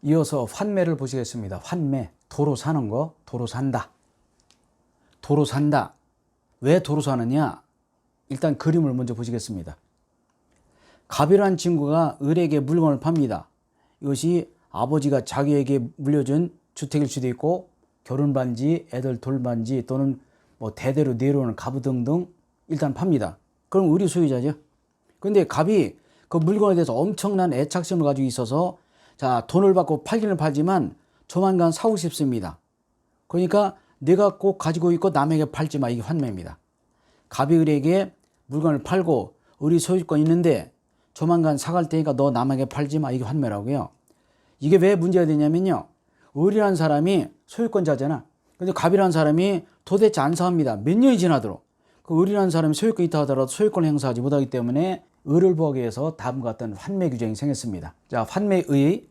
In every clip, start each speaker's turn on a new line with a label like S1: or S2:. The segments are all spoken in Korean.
S1: 이어서 환매를 보시겠습니다. 환매, 도로 사는 거, 도로 산다. 도로 산다. 왜 도로 사느냐? 일단 그림을 먼저 보시겠습니다. 갑이라는 친구가 을에게 물건을 팝니다. 이것이 아버지가 자기에게 물려준 주택일 수도 있고 결혼반지, 애들 돌반지 또는 뭐 대대로 내려오는 가부 등등 일단 팝니다. 그럼 을이 소유자죠. 그런데 갑이 그 물건에 대해서 엄청난 애착심을 가지고 있어서 자, 돈을 받고 팔기는 팔지만 조만간 사고 싶습니다. 그러니까 내가 꼭 가지고 있고 남에게 팔지 마. 이게 환매입니다. 갑이 을에게 물건을 팔고 을이 소유권 있는데 조만간 사갈 테니까 너 남에게 팔지 마. 이게 환매라고요. 이게 왜 문제가 되냐면요. 을이라는 사람이 소유권자잖아. 근데 갑이라는 사람이 도대체 안 사합니다. 몇 년이 지나도록. 그 을이라는 사람이 소유권이 있다 하더라도 소유권을 행사하지 못하기 때문에 을을 보호하기 위해서 다음과 같은 환매 규정이 생겼습니다. 자, 환매의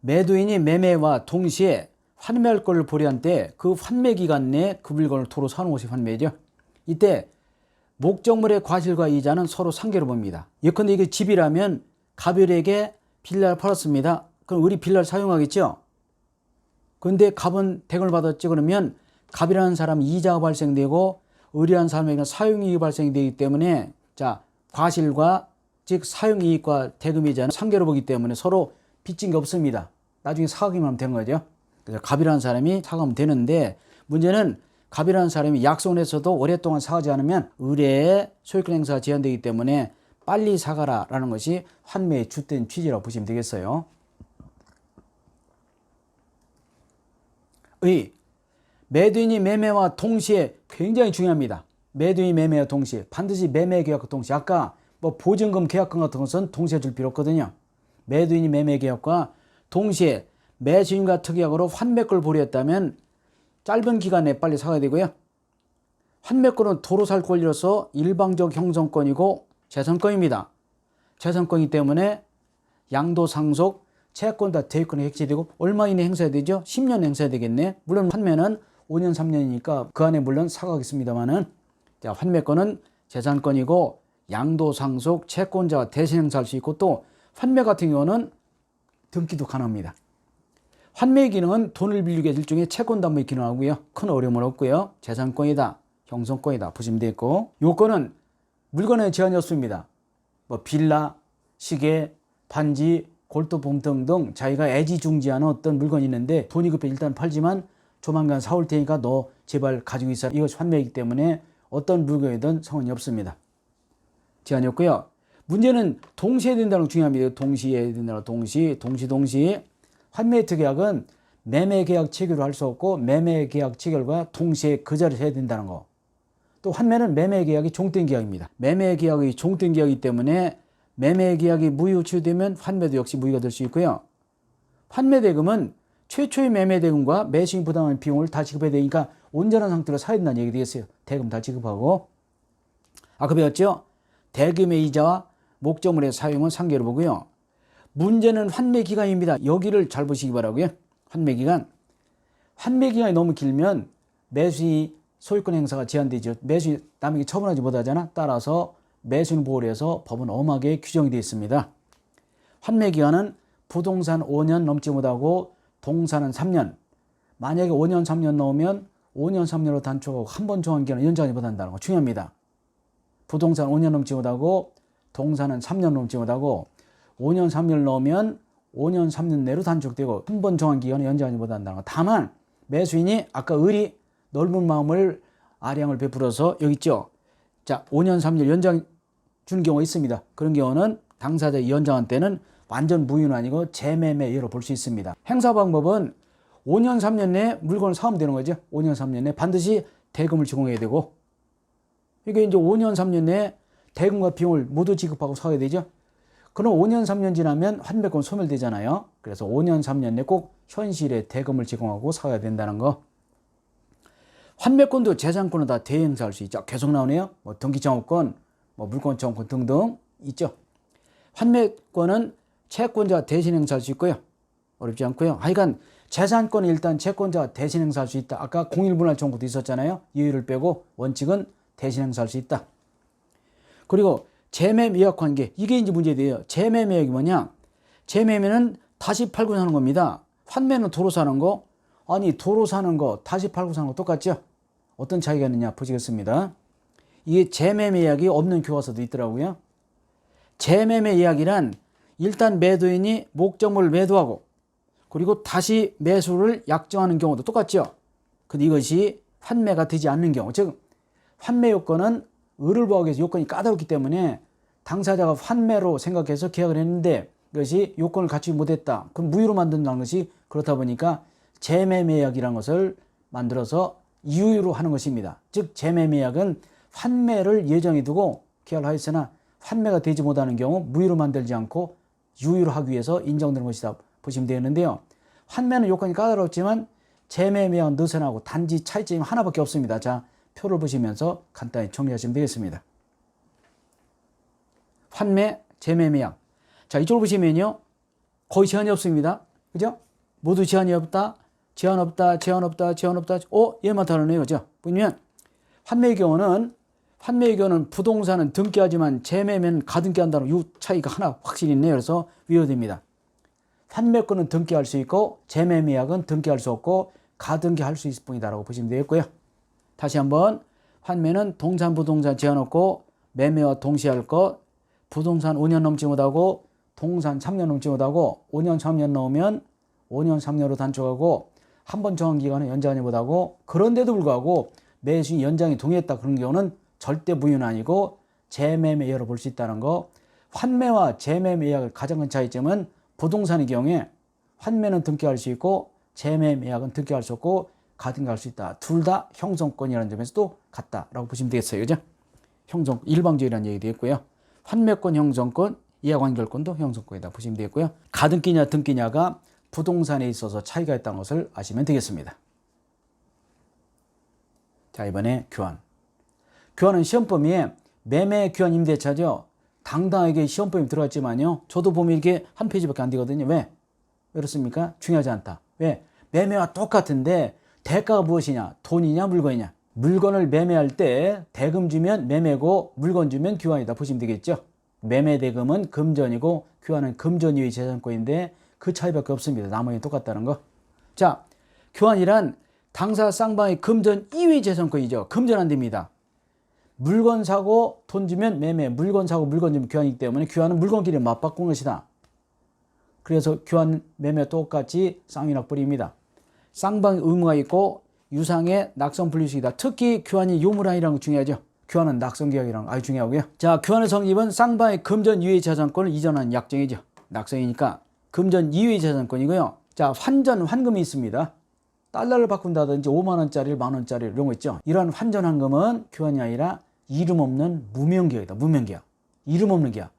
S1: 매도인이 매매와 동시에 환매할 것을 보려한 때 그 환매 기간 내에 그 물건을 도로 사는 것이 환매죠. 이때 목적물의 과실과 이자는 서로 상계로 봅니다. 예컨대 이게 집이라면 갑을에게 빌라를 팔았습니다. 그럼 을이 빌라를 사용하겠죠. 그런데 갑은 댁을 받았지. 그러면 갑이라는 사람은 이자가 발생되고 을이라는 사람에게는 사용이익이 발생되기 때문에 자, 과실과 즉 사용이익과 대금이자는 상계로 보기 때문에 서로 빚진 게 없습니다. 나중에 사가기만 하면 된 거죠. 그래서 갑이라는 사람이 사가면 되는데 문제는 갑이라는 사람이 약속을 했어도 오랫동안 사가지 않으면 을의 소유권 행사가 제한되기 때문에 빨리 사가라 라는 것이 환매의 주된 취지라고 보시면 되겠어요. 의, 매도인이 매매와 동시에 굉장히 중요합니다. 매도인이 매매와 동시에 반드시 매매 계약과 동시에 아까 뭐 보증금 계약금 같은 것은 동시에 줄 필요 없거든요. 매도인이 매매 계약과 동시에 매수인과 특약으로 환매권을 보류했다면 짧은 기간 내에 빨리 사가야 되고요. 환매권은 도로 살 권리로서 일방적 형성권이고 재산권입니다. 재산권이기 때문에 양도 상속, 채권 다 대유권이 획기되고 얼마 이내 행사해야 되죠? 10년 행사해야 되겠네. 물론 환매는 5년, 3년이니까 그 안에 물론 사가겠습니다만은 자, 환매권은 재산권이고 양도 상속, 채권자가 대신 행사할 수 있고 또 환매 같은 경우는 등기도 가능합니다. 환매의 기능은 돈을 빌리게 해줄 일종의 채권 담보의 기능하고요. 큰 어려움은 없고요. 재산권이다, 형성권이다 보시면 되겠고 요건은 물건에 제한이 없습니다. 뭐 빌라, 시계, 반지, 골동품 등등 자기가 애지중지하는 어떤 물건이 있는데 돈이 급해 일단 팔지만 조만간 사올 테니까 너 제발 가지고 있어. 이것이 환매이기 때문에 어떤 물건이든 상관이 없습니다. 제한이 없고요. 문제는 동시에 된다는 게 중요합니다. 동시에 된다는 동시. 환매 특약은 매매 계약 체결을 할 수 없고 매매 계약 체결과 동시에 그 자리에서 해야 된다는 거. 또 환매는 매매 계약이 종된 계약입니다. 매매 계약이 종된 계약이기 때문에 매매 계약이 무효 취소되면 환매도 역시 무효가 될 수 있고요. 환매 대금은 최초의 매매 대금과 매수인 부담하는 비용을 다 지급해야 되니까 온전한 상태로 사야 된다는 얘기 되겠어요. 대금 다 지급하고. 아까 배웠죠? 대금의 이자와 목적물의 사용은 상계로 보고요. 문제는 환매 기간입니다. 여기를 잘 보시기 바라고요. 환매 기간. 환매 기간이 너무 길면 매수인 소유권 행사가 제한되죠. 매수인 남에게 처분하지 못하잖아. 따라서 매수인 보호를 해서 법은 엄하게 규정이 되어 있습니다. 환매 기간은 부동산 5년 넘지 못하고 동산은 3년. 만약에 5년, 3년 넘으면 5년, 3년으로 단축하고 한 번 정한 기간은 연장하지 못한다는 거 중요합니다. 부동산 5년 넘지 못하고 동산은 3년 넘지 못하고 5년, 3년 넘으면 5년, 3년 내로 단축되고 한 번 정한 기간을 연장하지 못한다는 거. 다만 매수인이 아까 을이 넓은 마음을 아량을 베풀어서 여기 있죠. 자, 5년, 3년 연장 주는 경우가 있습니다. 그런 경우는 당사자의 연장한 때는 완전 무효는 아니고 재매매 예로 볼 수 있습니다. 행사 방법은 5년, 3년 내에 물건을 사면 되는 거죠. 5년, 3년 내에 반드시 대금을 제공해야 되고 이게 이제 5년, 3년 내에 대금과 비용을 모두 지급하고 사야 되죠. 그럼 5년, 3년 지나면 환매권 소멸되잖아요. 그래서 5년, 3년 내에 꼭 현실에 대금을 제공하고 사야 된다는 거. 환매권도 재산권은 다 대행사할 수 있죠. 계속 나오네요. 뭐 등기장업권, 뭐 물권장업권 등등 있죠. 환매권은 채권자가 대신 행사할 수 있고요. 어렵지 않고요. 하여간 재산권은 일단 채권자가 대신 행사할 수 있다. 아까 공일분할 정보도 있었잖아요. 예외를 빼고 원칙은 대신 행사할 수 있다. 그리고 재매매약 관계 이게 이제 문제돼요. 재매매약이 뭐냐? 재매매는 다시 팔고 사는 겁니다. 환매는 도로 사는 거, 아니 도로 사는 거 다시 팔고 사는 거 똑같죠? 어떤 차이가 있느냐 보시겠습니다. 이게 재매매 이야기 없는 교과서도 있더라고요. 재매매 이야기란 일단 매도인이 목적물을 매도하고 그리고 다시 매수를 약정하는 경우도 똑같죠. 근데 이것이 환매가 되지 않는 경우, 즉 환매 요건은 을을 보호하기 위해서 요건이 까다롭기 때문에 당사자가 환매로 생각해서 계약을 했는데 이것이 요건을 갖추지 못했다. 그럼 무효로 만든다는 것이 그렇다 보니까 재매매약이라는 것을 만들어서 유효로 하는 것입니다. 즉 재매매약은 환매를 예정해 두고 계약을 하였으나 환매가 되지 못하는 경우 무효로 만들지 않고 유효로 하기 위해서 인정되는 것이다 보시면 되는데요. 환매는 요건이 까다롭지만 재매매약은 느슨하고 단지 차이점이 하나밖에 없습니다. 자, 표를 보시면서 간단히 정리하시면 되겠습니다. 환매, 재매매약. 자, 이쪽을 보시면요. 거의 제한이 없습니다. 그죠? 모두 제한이 없다. 제한 없다. 제한 없다. 제한 없다. 얘만 다르네요. 그죠? 보면 환매의 경우는 부동산은 등기하지만 재매매는 가등기한다는 이 차이가 하나 확실히 있네요. 그래서 위로됩니다. 환매권은 등기할 수 있고 재매매약은 등기할 수 없고 가등기할 수 있을 뿐이다라고 보시면 되겠고요. 다시 한번 환매는 동산 부동산 제한 없고 매매와 동시에 할 것, 부동산 5년 넘지 못하고 동산 3년 넘지 못하고 5년 3년 넘으면 5년 3년으로 단축하고 한 번 정한 기간을 연장하지 못하고 그런데도 불구하고 매수인 연장이 동의했다 그런 경우는 절대 무효는 아니고 재매매약으로 볼 수 있다는 거. 환매와 재매매약의 가장 큰 차이점은 부동산의 경우에 환매는 등기할 수 있고 재매매약은 등기할 수 없고 가등기할 수 있다. 둘 다 형성권이라는 점에서도 같다라고 보시면 되겠어요. 그죠? 형성, 일방적이라는 얘기 되겠고요. 환매권, 형성권, 이하관결권도 형성권이다 보시면 되겠고요. 가등기냐 등기냐가 부동산에 있어서 차이가 있다는 것을 아시면 되겠습니다. 자, 이번에 교환. 교환은 시험 범위에 매매, 교환, 임대차죠. 당당하게 시험 범위 들어갔지만요. 저도 보면 이게 한 페이지밖에 안 되거든요. 왜? 그렇습니까? 중요하지 않다. 왜? 매매와 똑같은데 대가가 무엇이냐? 돈이냐 물건이냐? 물건을 매매할 때 대금 주면 매매고 물건 주면 교환이다 보시면 되겠죠. 매매 대금은 금전이고 교환은 금전 이외의 재산권인데 그 차이밖에 없습니다. 나머지는 똑같다는 거. 자, 교환이란 당사 쌍방의 금전 이외의 재산권이죠. 금전 안 됩니다. 물건 사고 돈 주면 매매, 물건 사고 물건 주면 교환이기 때문에 교환은 물건끼리 맞바꾼 것이다. 그래서 교환, 매매 똑같이 쌍윤학벌입니다. 쌍방의 의무가 있고 유상의 낙선 분리수익이다. 특히 교환이 요물아니라는 거 중요하죠. 교환은 낙선계약이라는 거 아주 중요하고요. 자, 교환의 성립은 쌍방의 금전 이외의 재산권을 이전하는 약정이죠. 낙선이니까 금전 이외의 재산권이고요. 자, 환전, 환금이 있습니다. 달러를 바꾼다든지 5만 원짜리를 만 원짜리 이런 거 있죠. 이러한 환전 환금은 교환이 아니라 이름 없는 무명계약이다. 무명계약. 이름 없는 계약.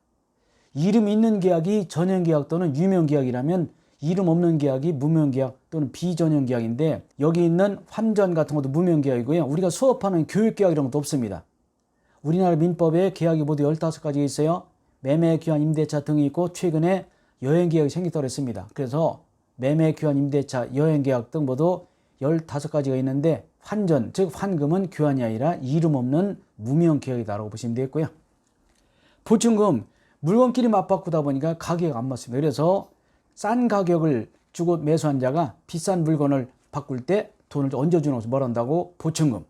S1: 이름 있는 계약이 전형계약 또는 유명계약이라면 이름 없는 계약이 무명계약 또는 비전형계약인데 여기 있는 환전 같은 것도 무명계약이고요. 우리가 수업하는 교육계약 이런 것도 없습니다. 우리나라 민법에 계약이 모두 15가지가 있어요. 매매, 교환, 임대차 등이 있고 최근에 여행계약이 생겼다고 했습니다. 그래서 매매, 교환, 임대차, 여행계약 등 모두 15가지가 있는데 환전, 즉 환금은 교환이 아니라 이름 없는 무명계약이다라고 보시면 되겠고요. 보증금, 물건끼리 맞바꾸다 보니까 가격이 안 맞습니다. 그래서 싼 가격을 주고 매수한 자가 비싼 물건을 바꿀 때 돈을 얹어주는 것을 뭘 한다고? 보증금.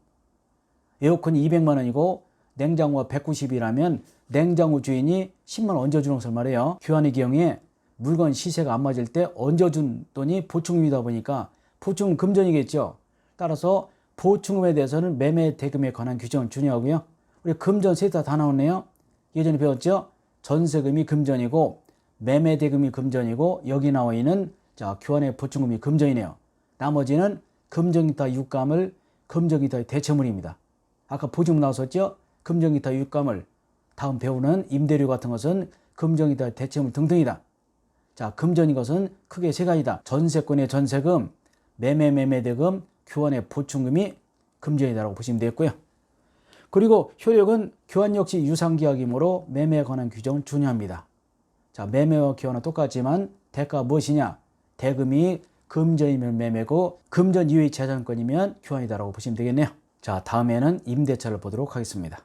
S1: 에어컨이 200만 원이고 냉장고가 190이라면 냉장고 주인이 10만 원 얹어주는 것을 말해요. 교환의 경우에 물건 시세가 안 맞을 때 얹어준 돈이 보증금이다 보니까 보증금 금전이겠죠. 따라서 보증금에 대해서는 매매 대금에 관한 규정은 중요하고요. 우리 금전 세 다 나오네요. 예전에 배웠죠. 전세금이 금전이고 매매 대금이 금전이고 여기 나와 있는 자 교환의 보증금이 금전이네요. 나머지는 금전기타 유가물, 금전기타의 대체물입니다. 아까 보증금 나왔었죠. 금전기타 유가물, 다음 배우는 임대료 같은 것은 금전기타 대체물 등등이다. 자, 금전인 것은 크게 세 가지다. 전세권의 전세금, 매매 대금, 교환의 보증금이 금전이다라고 보시면 되겠고요. 그리고 효력은 교환 역시 유상계약이므로 매매에 관한 규정은 중요합니다. 자, 매매와 교환은 똑같지만 대가가 무엇이냐? 대금이 금전이면 매매고 금전 이외의 재산권이면 교환이다라고 보시면 되겠네요. 자, 다음에는 임대차를 보도록 하겠습니다.